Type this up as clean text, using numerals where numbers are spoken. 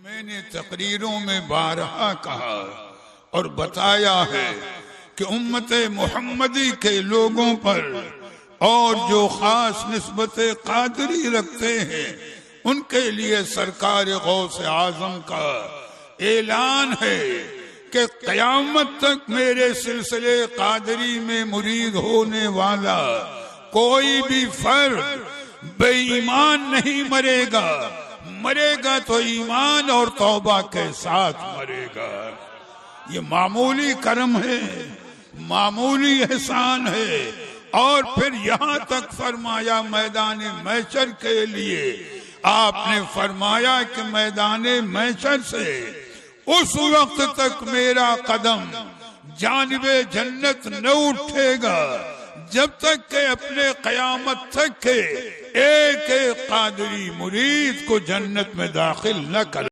میں نے تقریروں میں بارہا کہا اور بتایا ہے کہ امت محمدی کے لوگوں پر اور جو خاص نسبت قادری رکھتے ہیں ان کے لیے سرکار غوث اعظم کا اعلان ہے کہ قیامت تک میرے سلسلے قادری میں مرید ہونے والا کوئی بھی فرد بے ایمان نہیں مرے گا، مرے گا تو ایمان اور توبہ کے ساتھ مرے گا۔ یہ معمولی کرم ہے، معمولی احسان ہے۔ اور پھر یہاں تک فرمایا میدان محشر کے لیے آپ نے فرمایا کہ میدان محشر سے اس وقت تک میرا قدم جانب جنت نہ اٹھے گا جب تک کہ اپنے قیامت تک کے ایک ایک قادری مرید کو جنت میں داخل نہ کر